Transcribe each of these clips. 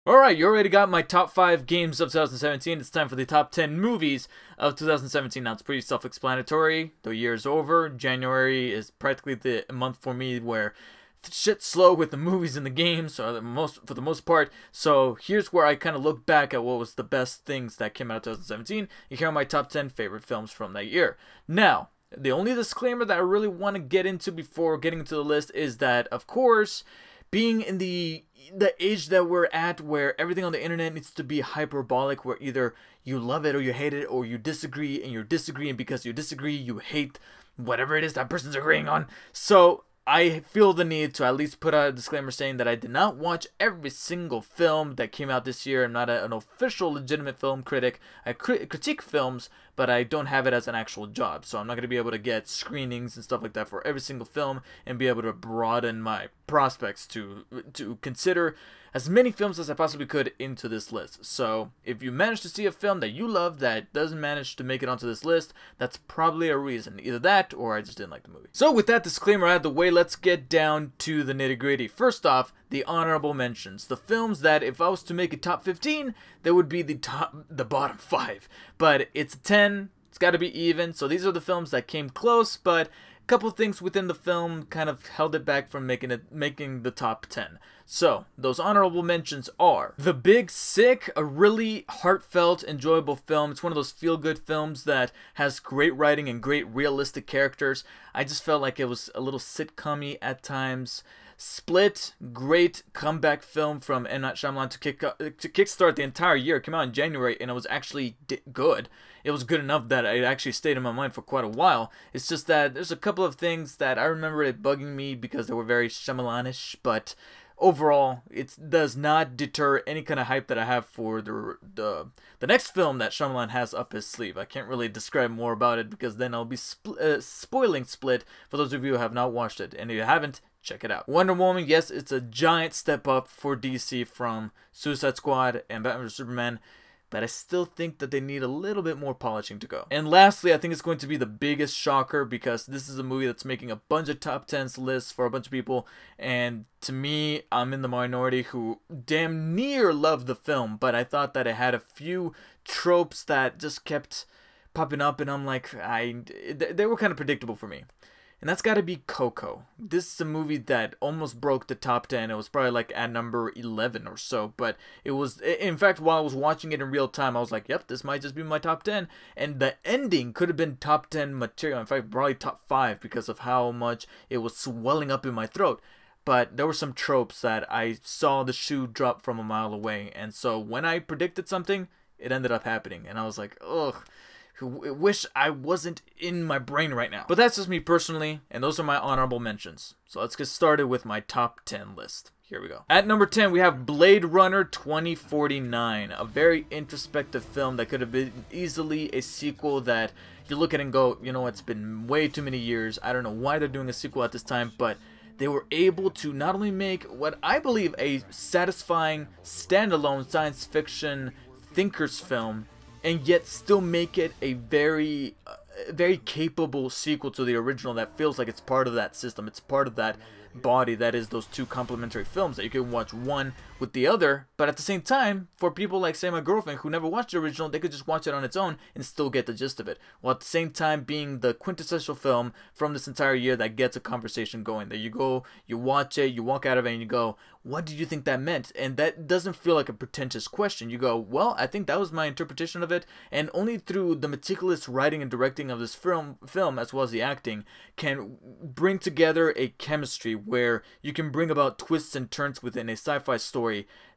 Alright, you already got my top 5 games of 2017. It's time for the top 10 movies of 2017. Now, it's pretty self-explanatory. The year's over. January is practically the month for me where shit's slow with the movies and the games, for the most part. So here's where I kind of look back at what was the best things that came out in 2017. You hear my top 10 favorite films from that year. Now, the only disclaimer that I really want to get into before getting into the list is that, of course, being in the age that we're at, where everything on the internet needs to be hyperbolic, where either you love it or you hate it, or you disagree and you're disagreeing because you disagree, you hate whatever it is that person's agreeing on. So I feel the need to at least put out a disclaimer saying that I did not watch every single film that came out this year. I'm not an official legitimate film critic. I critique films, but I don't have it as an actual job. So I'm not going to be able to get screenings and stuff like that for every single film and be able to broaden my prospects to consider as many films as I possibly could into this list. So if you manage to see a film that you love that doesn't manage to make it onto this list, that's probably a reason. Either that or I just didn't like the movie. So with that disclaimer out of the way, let's get down to the nitty-gritty. First off, the honorable mentions. The films that if I was to make a top 15, that would be the bottom 5. But it's a 10, it's got to be even. So these are the films that came close, but couple things within the film kind of held it back from making the top 10. So those honorable mentions are The Big Sick, a really heartfelt, enjoyable film. It's one of those feel-good films that has great writing and great realistic characters. I just felt like it was a little sitcom-y at times. Split, great comeback film from M. Night Shyamalan to kickstart the entire year. It came out in January and it was actually good. It was good enough that it actually stayed in my mind for quite a while. It's just that there's a couple of things that I remember it bugging me because they were very Shyamalan-ish, but overall, it does not deter any kind of hype that I have for the next film that Shyamalan has up his sleeve. I can't really describe more about it because then I'll be spoiling Split for those of you who have not watched it. And if you haven't, check it out. Wonder Woman, yes, it's a giant step up for DC from Suicide Squad and Batman vs Superman, but I still think that they need a little bit more polishing to go. And lastly, I think it's going to be the biggest shocker because this is a movie that's making a bunch of top 10s lists for a bunch of people, and to me, I'm in the minority who damn near loved the film, but I thought that it had a few tropes that just kept popping up, and I'm like, they were kind of predictable for me. And that's got to be Coco. This is a movie that almost broke the top 10. It was probably like at number 11 or so. But it was, in fact, while I was watching it in real time, I was like, yep, this might just be my top 10. And the ending could have been top 10 material. In fact, probably top 5 because of how much it was swelling up in my throat. But there were some tropes that I saw the shoe drop from a mile away. And so when I predicted something, it ended up happening. And I was like, ugh. Wish I wasn't in my brain right now. But that's just me personally, and those are my honorable mentions. So let's get started with my top 10 list. Here we go. At number 10, we have Blade Runner 2049, a very introspective film that could have been easily a sequel that you look at and go, you know, it's been way too many years. I don't know why they're doing a sequel at this time, but they were able to not only make what I believe a satisfying standalone science fiction thinker's film, and yet still make it a very capable sequel to the original that feels like it's part of that system. It's part of that body that is those two complementary films that you can watch one with the other, but at the same time, for people like, say, my girlfriend who never watched the original, they could just watch it on its own and still get the gist of it, while at the same time being the quintessential film from this entire year that gets a conversation going. That you go, you watch it, you walk out of it and you go, what did you think that meant? And that doesn't feel like a pretentious question. You go, well, I think that was my interpretation of it, and only through the meticulous writing and directing of this film as well as the acting can bring together a chemistry where you can bring about twists and turns within a sci-fi story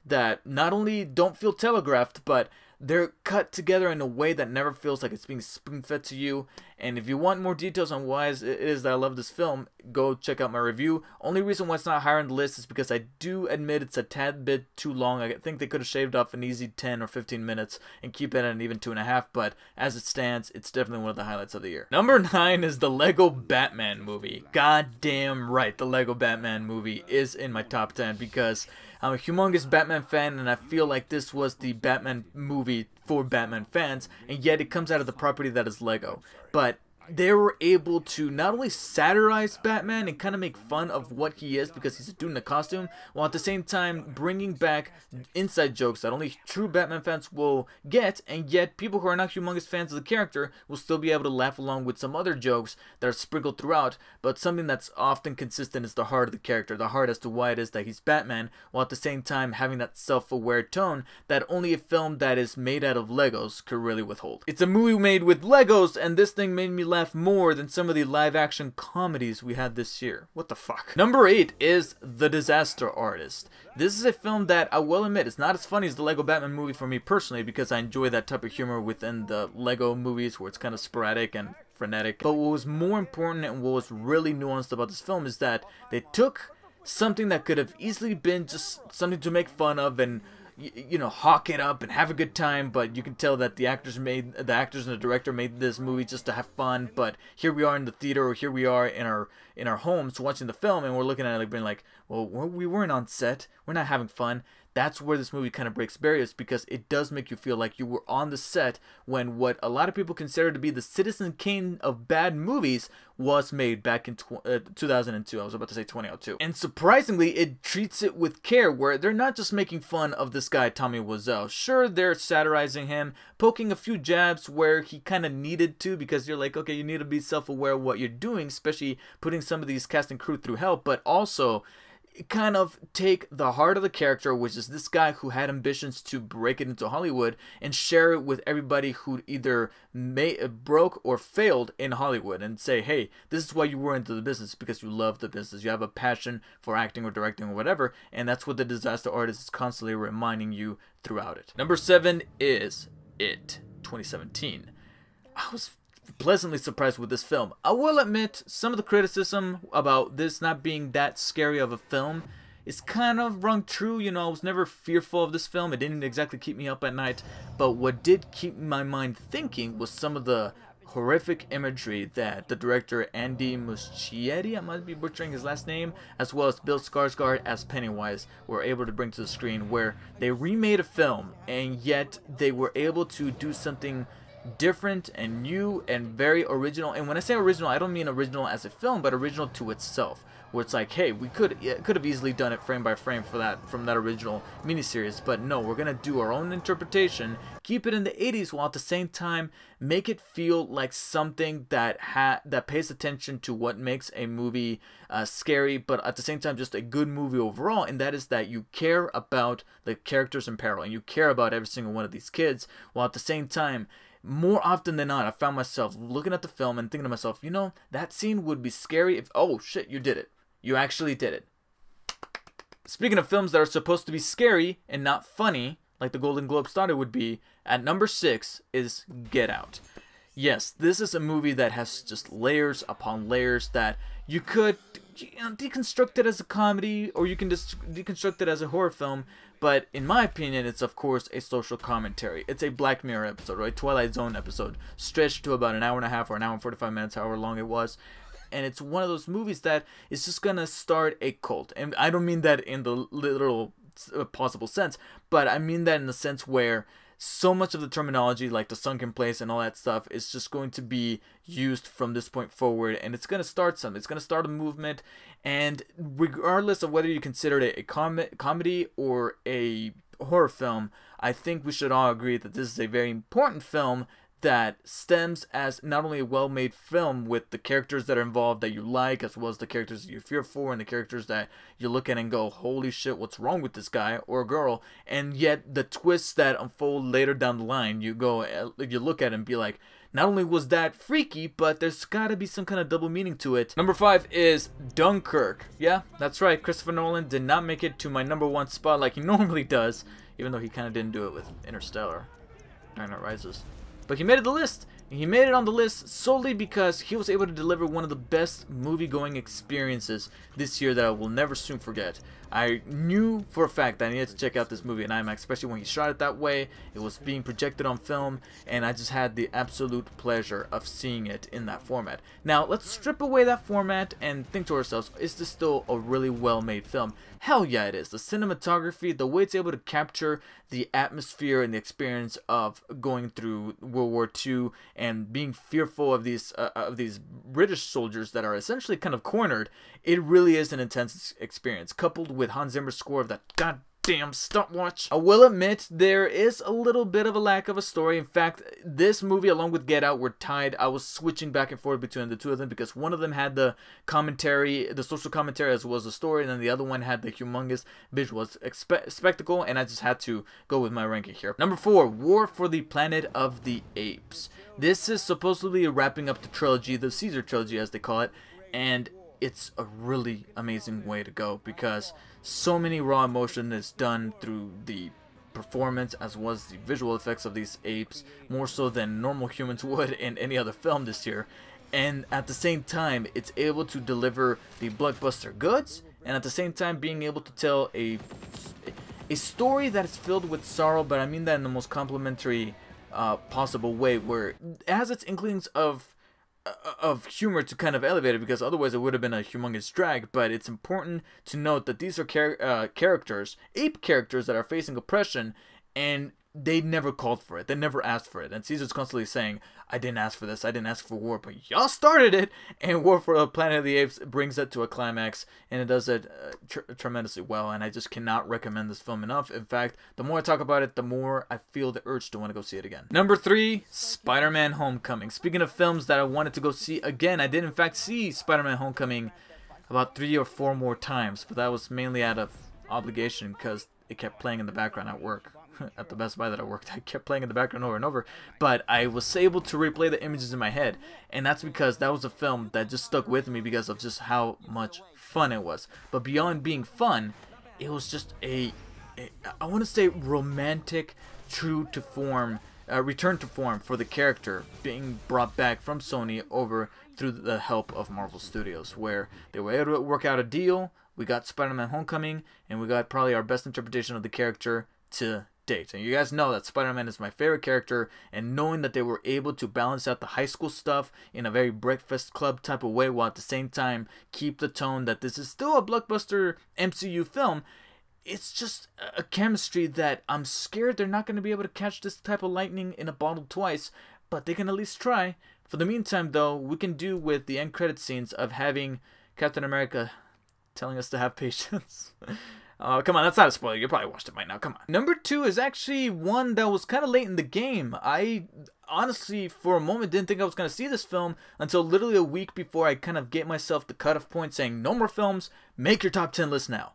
that not only don't feel telegraphed, but they're cut together in a way that never feels like it's being spoon-fed to you. And if you want more details on why it is that I love this film, go check out my review. Only reason why it's not higher on the list is because I do admit it's a tad bit too long. I think they could have shaved off an easy 10 or 15 minutes and keep it at an even 2.5, but as it stands, it's definitely one of the highlights of the year. Number 9 is the Lego Batman movie. Goddamn right, the Lego Batman movie is in my top 10 because I'm a humongous Batman fan, and I feel like this was the Batman movie for Batman fans, and yet it comes out of the property that is Lego. But they were able to not only satirize Batman and kind of make fun of what he is because he's a dude in a costume, while at the same time bringing back inside jokes that only true Batman fans will get, and yet people who are not humongous fans of the character will still be able to laugh along with some other jokes that are sprinkled throughout. But something that's often consistent is the heart of the character, the heart as to why it is that he's Batman, while at the same time having that self-aware tone that only a film that is made out of Legos could really withhold. It's a movie made with Legos, and this thing made me laugh more than some of the live-action comedies we had this year. What the fuck? Number 8 is The Disaster Artist. This is a film that I will admit is not as funny as the Lego Batman movie for me personally, because I enjoy that type of humor within the Lego movies where it's kind of sporadic and frenetic. But what was more important and what was really nuanced about this film is that they took something that could have easily been just something to make fun of and, you know, hawk it up and have a good time, but you can tell that the actors and the director made this movie just to have fun. But here we are in the theater, or here we are in our homes watching the film, and we're looking at it like being like, well, we weren't on set, we're not having fun. That's where this movie kind of breaks barriers, because it does make you feel like you were on the set when what a lot of people consider to be the Citizen Kane of bad movies was made back in 2002. I was about to say 2002. And surprisingly, it treats it with care, where they're not just making fun of this guy, Tommy Wiseau. Sure, they're satirizing him, poking a few jabs where he kind of needed to, because you're like, okay, you need to be self-aware of what you're doing, especially putting some of these cast and crew through hell, but also kind of take the heart of the character, which is this guy who had ambitions to break it into Hollywood, and share it with everybody who either broke or failed in Hollywood, and say, hey, this is why you were into the business, because you love the business, you have a passion for acting or directing or whatever, and that's what The Disaster Artist is constantly reminding you throughout it. Number 7 is It, 2017. I was pleasantly surprised with this film. I will admit, some of the criticism about this not being that scary of a film is kind of rung true. You know, I was never fearful of this film. It didn't exactly keep me up at night. But what did keep my mind thinking was some of the horrific imagery that the director Andy Muschietti, I might be butchering his last name, as well as Bill Skarsgård as Pennywise, were able to bring to the screen, where they remade a film and yet they were able to do something different and new and very original. And when I say original, I don't mean original as a film, but original to itself, where it's like, hey, we could have easily done it frame by frame from that original miniseries, but no, we're gonna do our own interpretation, keep it in the 80s, while at the same time make it feel like something that pays attention to what makes a movie scary, but at the same time just a good movie overall. And that is that you care about the characters in peril, and you care about every single one of these kids, while at the same time, more often than not, I found myself looking at the film and thinking to myself, you know, that scene would be scary if, oh shit, you did it. You actually did it. Speaking of films that are supposed to be scary and not funny, like the Golden Globes thought it would be, at number 6 is Get Out. Yes, this is a movie that has just layers upon layers that you could deconstruct it as a comedy, or you can just deconstruct it as a horror film. But in my opinion, it's of course a social commentary. It's a Black Mirror episode, or a Twilight Zone episode, stretched to about an hour and a half or an hour and 45 minutes, however long it was. And it's one of those movies that is just gonna start a cult. And I don't mean that in the literal possible sense, but I mean that in the sense where so much of the terminology, like the sunken place and all that stuff, is just going to be used from this point forward, and it's going to start something. It's going to start a movement, and regardless of whether you consider it a comedy or a horror film, I think we should all agree that this is a very important film that stems as not only a well-made film with the characters that are involved that you like, as well as the characters that you fear for and the characters that you look at and go, holy shit, what's wrong with this guy or girl? And yet the twists that unfold later down the line, you look at it and be like, not only was that freaky, but there's gotta be some kind of double meaning to it. Number 5 is Dunkirk. Yeah, that's right, Christopher Nolan did not make it to my number 1 spot like he normally does, even though he kind of didn't do it with Interstellar, Dark Knight Rises. But he made it the list. And he made it on the list solely because he was able to deliver one of the best movie-going experiences this year that I will never soon forget. I knew for a fact that I needed to check out this movie in IMAX, especially when he shot it that way. It was being projected on film, and I just had the absolute pleasure of seeing it in that format. Now, let's strip away that format and think to ourselves, is this still a really well-made film? Hell yeah, it is. The cinematography, the way it's able to capture the atmosphere and the experience of going through World War II and being fearful of these British soldiers that are essentially kind of cornered, it really is an intense experience, coupled with Hans Zimmer's score of that goddamn stopwatch. I will admit there is a little bit of a lack of a story. In fact, this movie along with Get Out were tied. I was switching back and forth between the two of them because one of them had the commentary, the social commentary as well as the story, and then the other one had the humongous visual spectacle, and I just had to go with my ranking here. Number 4, War for the Planet of the Apes. This is supposedly wrapping up the trilogy, the Caesar trilogy as they call it, and it's a really amazing way to go because so many raw emotion is done through the performance as well as the visual effects of these apes, more so than normal humans would in any other film this year. And at the same time, it's able to deliver the blockbuster goods, and at the same time being able to tell a story that is filled with sorrow, but I mean that in the most complimentary possible way, where it has its inklings of humor to kind of elevate it, because otherwise it would have been a humongous drag. But it's important to note that these are characters, ape characters, that are facing oppression, and they never called for it. They never asked for it. And Caesar's constantly saying, I didn't ask for this, I didn't ask for war, but y'all started it. And War for the Planet of the Apes brings it to a climax, and it does it tremendously well. And I just cannot recommend this film enough. In fact, the more I talk about it, the more I feel the urge to want to go see it again. Number 3, Spider-Man Homecoming. Speaking of films that I wanted to go see again, I did in fact see Spider-Man Homecoming about 3 or 4 more times, but that was mainly out of obligation because it kept playing in the background at work. At the Best Buy that I worked, I kept playing in the background over and over, but I was able to replay the images in my head, and that's because that was a film that just stuck with me because of just how much fun it was. But beyond being fun, it was just I want to say romantic, true to form, return to form for the character being brought back from Sony over through the help of Marvel Studios, where they were able to work out a deal. We got Spider-Man Homecoming, and we got probably our best interpretation of the character to date. And you guys know that Spider-Man is my favorite character, and knowing that they were able to balance out the high school stuff in a very Breakfast Club type of way, while at the same time keep the tone that this is still a blockbuster MCU film, it's just a chemistry that I'm scared they're not going to be able to catch this type of lightning in a bottle twice, but they can at least try. For the meantime though, we can do with the end credit scenes of having Captain America telling us to have patience. Come on, that's not a spoiler. You probably watched it by now. Come on. Number 2 is actually one that was kind of late in the game. I honestly, for a moment, didn't think I was going to see this film until literally a week before I kind of gave myself the cutoff point saying, no more films, make your top 10 list now.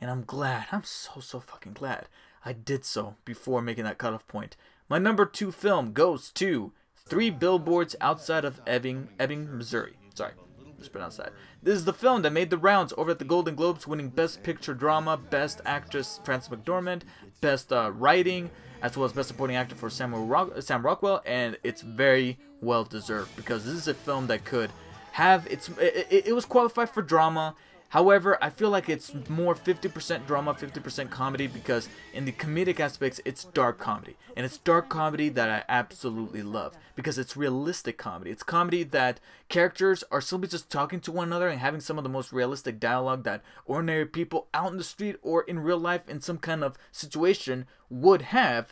And I'm glad. I'm so fucking glad I did so before making that cutoff point. My number 2 film goes to 3 Billboards Outside of Ebbing, Missouri. Sorry. Mispronounce that. This is the film that made the rounds over at the Golden Globes, winning Best Picture Drama, Best Actress Frances McDormand, Best Writing, as well as Best Supporting Actor for Sam Rockwell, and it's very well deserved because this is a film that could have it was qualified for drama. However, I feel like it's more 50% drama, 50% comedy, because in the comedic aspects, it's dark comedy. And it's dark comedy that I absolutely love, because it's realistic comedy. It's comedy that characters are simply just talking to one another and having some of the most realistic dialogue that ordinary people out in the street or in real life in some kind of situation would have,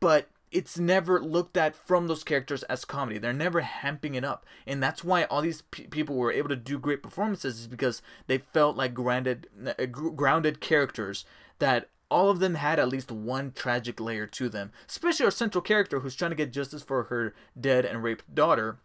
but it's never looked at from those characters as comedy. They're never hamping it up. And that's why all these people were able to do great performances, is because they felt like grounded characters that all of them had at least one tragic layer to them. Especially our central character who's trying to get justice for her dead and raped daughter.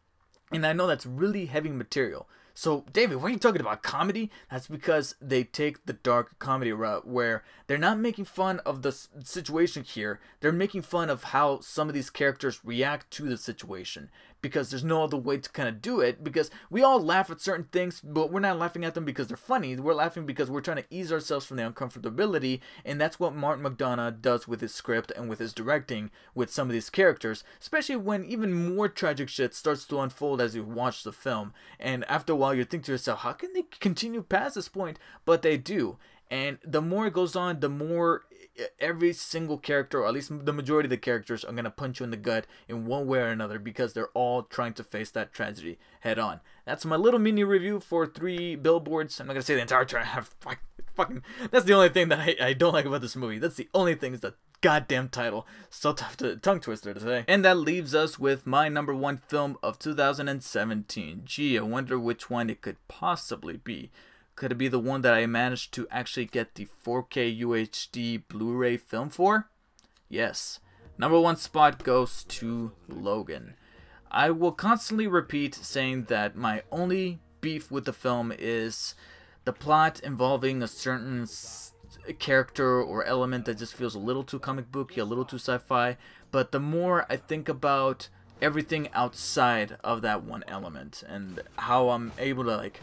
And I know that's really heavy material. So, David, why are you talking about comedy? That's because they take the dark comedy route, where they're not making fun of the situation here. They're making fun of how some of these characters react to the situation, because there's no other way to kind of do it, because we all laugh at certain things, but we're not laughing at them because they're funny. We're laughing because we're trying to ease ourselves from the uncomfortability, and that's what Martin McDonagh does with his script and with his directing with some of these characters, especially when even more tragic shit starts to unfold as you watch the film. And after a while, you think to yourself, how can they continue past this point? But they do. And the more it goes on, the more every single character, or at least the majority of the characters, are going to punch you in the gut in one way or another, because they're all trying to face that tragedy head on. That's my little mini review for 3 Billboards. I'm not going to say the entire fucking that's the only thing that I don't like about this movie. That's the only thing, is the goddamn title. So tough to tongue twister to say. And that leaves us with my number 1 film of 2017. Gee, I wonder which one it could possibly be. Could it be the one that I managed to actually get the 4K UHD Blu-ray film for? Yes. Number 1 spot goes to Logan. I will constantly repeat saying that my only beef with the film is the plot involving a certain character or element that just feels a little too comic booky, a little too sci-fi. But the more I think about everything outside of that one element and how I'm able to like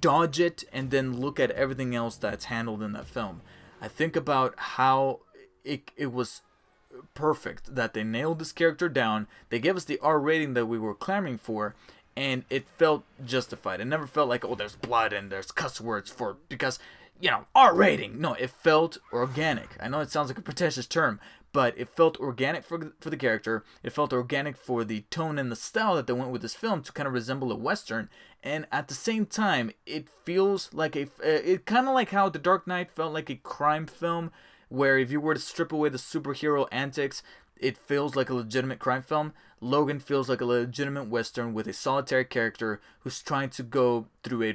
dodge it and then look at everything else that's handled in that film, I think about how it was perfect that they nailed this character down. They gave us the R rating that we were clamoring for, and it felt justified. It never felt like, oh, there's blood and there's cuss words for, because, you know, R rating. No, it felt organic. I know it sounds like a pretentious term, but it felt organic for the character. It felt organic for the tone and the style that they went with this film to kind of resemble a Western. And at the same time, it feels like it kind of like how The Dark Knight felt like a crime film, where if you were to strip away the superhero antics, it feels like a legitimate crime film. Logan feels like a legitimate Western with a solitary character who's trying to go through a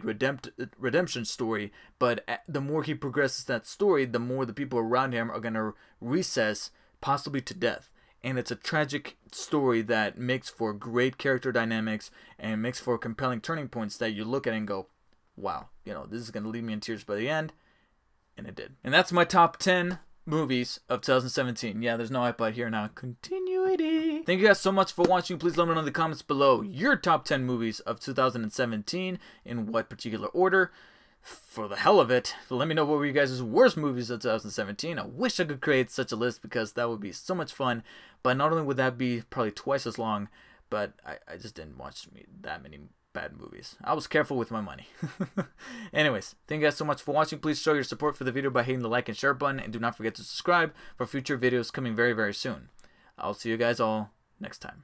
redemption story, but the more he progresses that story, the more the people around him are going to recess, possibly to death. And it's a tragic story that makes for great character dynamics and makes for compelling turning points that you look at and go, wow, you know, this is going to leave me in tears by the end. And it did. And that's my top 10 movies of 2017. Yeah, there's no iPod here now. Continuity. Thank you guys so much for watching. Please let me know in the comments below your top 10 movies of 2017, in what particular order. For the hell of it, let me know what were you guys' worst movies of 2017. I wish I could create such a list, because that would be so much fun. But not only would that be probably twice as long, but I just didn't watch that many bad movies. I was careful with my money. Anyways, thank you guys so much for watching. Please show your support for the video by hitting the like and share button, and do not forget to subscribe for future videos coming very, very soon. I'll see you guys all next time.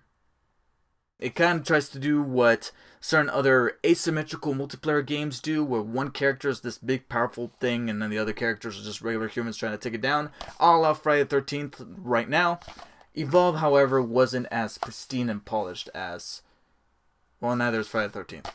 It kind of tries to do what certain other asymmetrical multiplayer games do, where one character is this big powerful thing and then the other characters are just regular humans trying to take it down. I'll allow Friday the 13th right now. Evolve, however, wasn't as pristine and polished as, well, neither is Friday the 13th.